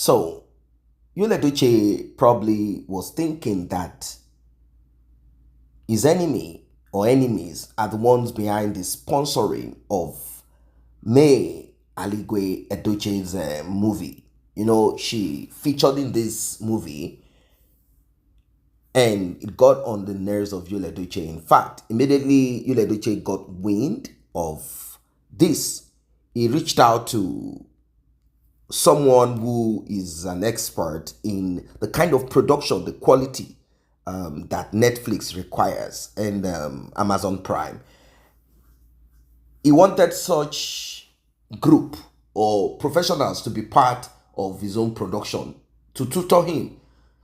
So, Edochie probably was thinking that his enemy or enemies are the ones behind the sponsoring of May Aligwe Edochie's movie. She featured in this movie and it got on the nerves of Yul Edochie. In fact, immediately Yul Edochie got wind of this, he reached out to someone who is an expert in the kind of production, the quality that Netflix requires and Amazon Prime. He wanted such group or professionals to be part of his own production, to tutor him,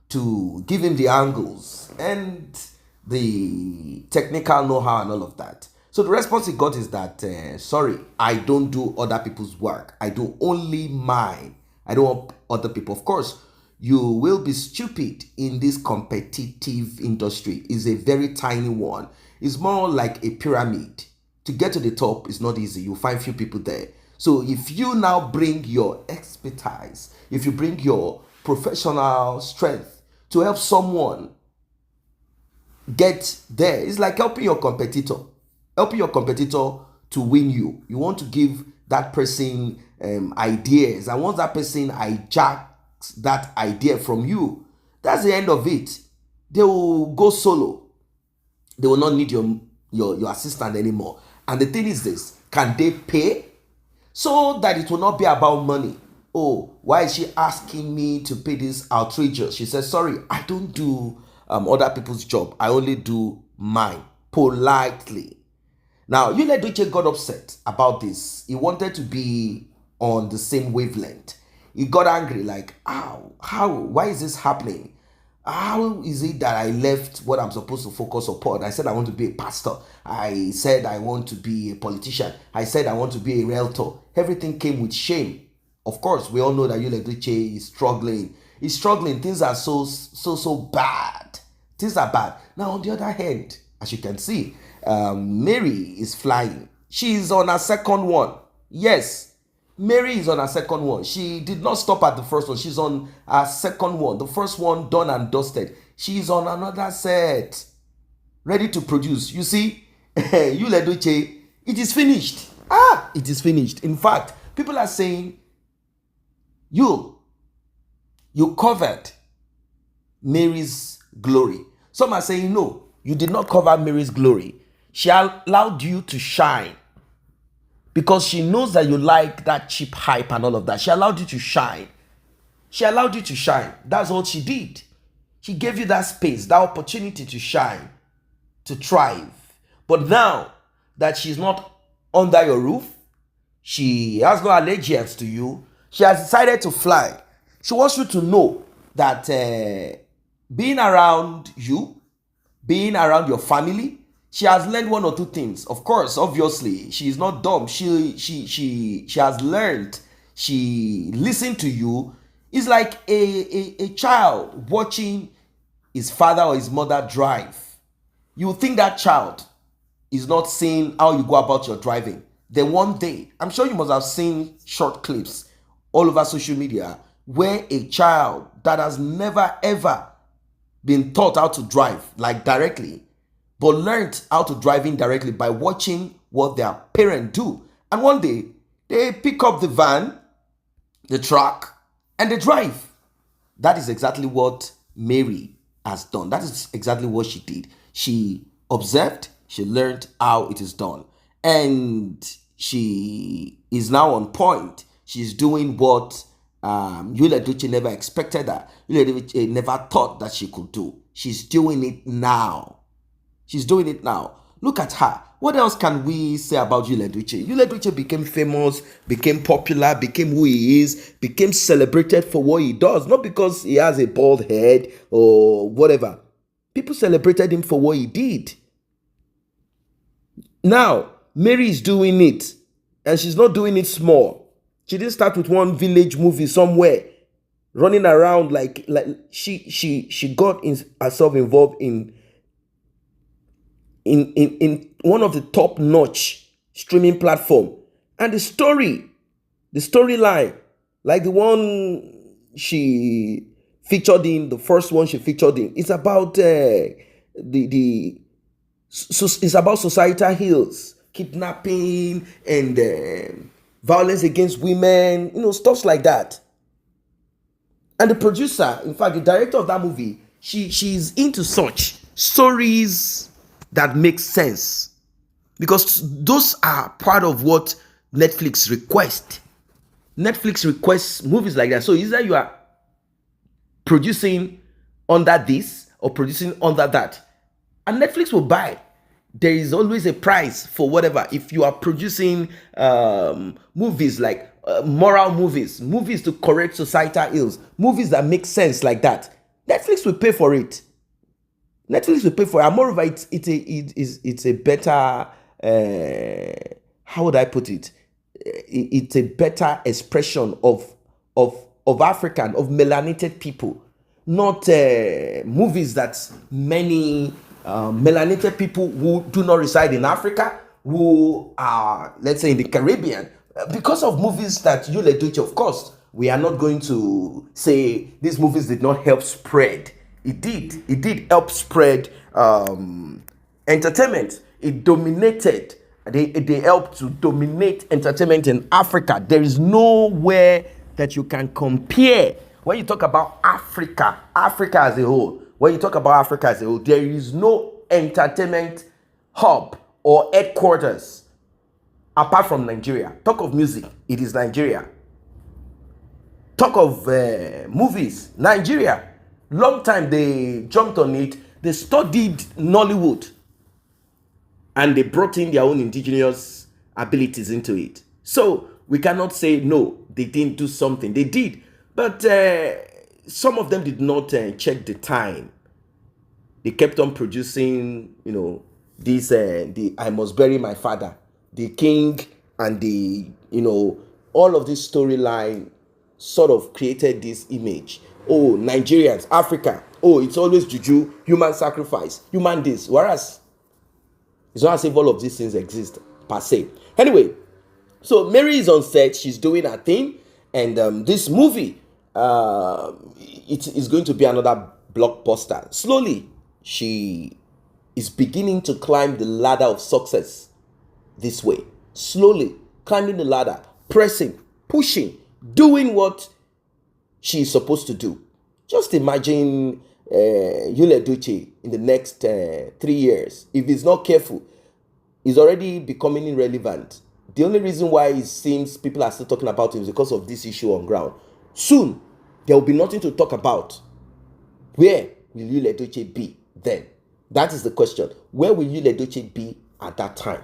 to give him the angles and the technical know-how and all of that. So the response he got is that, sorry, I don't do other people's work. I do only mine. I don't want other people. Of course, you will be stupid in this competitive industry. It's a very tiny one. It's more like a pyramid. To get to the top is not easy. You'll find few people there. So if you now bring your expertise, if you bring your professional strength to help someone get there, it's like helping your competitor to win you. You want to give that person ideas, and once that person hijacks that idea from you, that's the end of it. They will go solo. They will not need your assistant anymore. And the thing is this, can they pay so that it will not be about money? Oh, why is she asking me to pay this outrageous? She says, sorry, I don't do other people's job. I only do mine, politely. Now, Yul Edochie got upset about this. He wanted to be on the same wavelength. He got angry, like, why is this happening? How is it that I left what I'm supposed to focus upon? I said I want to be a pastor. I said I want to be a politician. I said I want to be a realtor. Everything came with shame. Of course, we all know that Yul Edochie is struggling. He's struggling. Things are so bad. Things are bad. Now, on the other hand, as you can see, Mary is flying. She's on her second one. Yes, Mary is on her second one. She did not stop at the first one. She's on her second one. The first one done and dusted. She's on another set, ready to produce. You see, Yul Edochie, it is finished. It is finished. In fact, people are saying, you covered Mary's glory. Some are saying, no, you did not cover Mary's glory. She allowed you to shine because she knows that you like that cheap hype and all of that. She allowed you to shine. She allowed you to shine. That's all she did. She gave you that space, that opportunity to shine, to thrive. But now that she's not under your roof, she has no allegiance to you, she has decided to fly. She wants you to know that being around you, being around your family, she has learned one or two things. Of course, obviously, she is not dumb. She has learned. She listened to you. It's like a child watching his father or his mother drive. You think that child is not seeing how you go about your driving. Then one day, I'm sure you must have seen short clips all over social media where a child that has never ever been taught how to drive, like directly, but learned how to drive indirectly by watching what their parent do. And one day, they pick up the van, the truck, and they drive. That is exactly what Mary has done. That is exactly what she did. She observed, she learned how it is done. And she is now on point. She's doing what Yul Edochie never expected her. Yul Edochie never thought that she could do. She's doing it now. She's doing it now. Look at her. What else can we say about Yul Edochie? Yul Edochie became famous, became popular, became who he is, became celebrated for what he does. Not because he has a bald head or whatever. People celebrated him for what he did. Now, Mary is doing it. And she's not doing it small. She didn't start with one village movie somewhere, running around like she got herself involved in one of the top-notch streaming platform. And the storyline, like the one she featured in, the first one she featured in, it's about it's about societal ills, kidnapping and violence against women, stuff like that. And the producer, in fact, the director of that movie, she's into such stories that make sense, because those are part of what Netflix requests. Netflix requests movies like that. So either you are producing under this or producing under that, and Netflix will buy. There is always a price for whatever. If you are producing movies like moral movies, movies to correct societal ills, movies that make sense like that, Netflix will pay for it. Netflix will pay for it. And moreover, it's a better, how would I put it? It's a better expression of African, of melanated people, not movies that many melanated people who do not reside in Africa, who are, let's say, in the Caribbean, because of movies that Edochie, of course, we are not going to say these movies did not help spread. It did help spread entertainment. It dominated. They helped to dominate entertainment in Africa. There is nowhere that you can compare. When you talk about Africa as a whole, there is no entertainment hub or headquarters apart from Nigeria. Talk of music, it is Nigeria. Talk of movies, Nigeria. Long time they jumped on it. They studied Nollywood, and they brought in their own indigenous abilities into it. So we cannot say no, they didn't do something. They did, but some of them did not check the time. They kept on producing, this the I Must Bury My Father, the King, and the all of this storyline sort of created this image. Oh, Nigerians, Africa. Oh, it's always juju, human sacrifice, human this. Whereas it's not as if all of these things exist per se. Anyway, so Mary is on set. She's doing her thing, and this movie, it is going to be another blockbuster. Slowly, she is beginning to climb the ladder of success this way. Slowly climbing the ladder, pressing, pushing, doing what she is supposed to do. Just imagine Edochie in the next 3 years. If he's not careful, he's already becoming irrelevant. The only reason why it seems people are still talking about him is because of this issue on ground. Soon, there will be nothing to talk about. Where will Edochie be then? That is the question. Where will Edochie be at that time?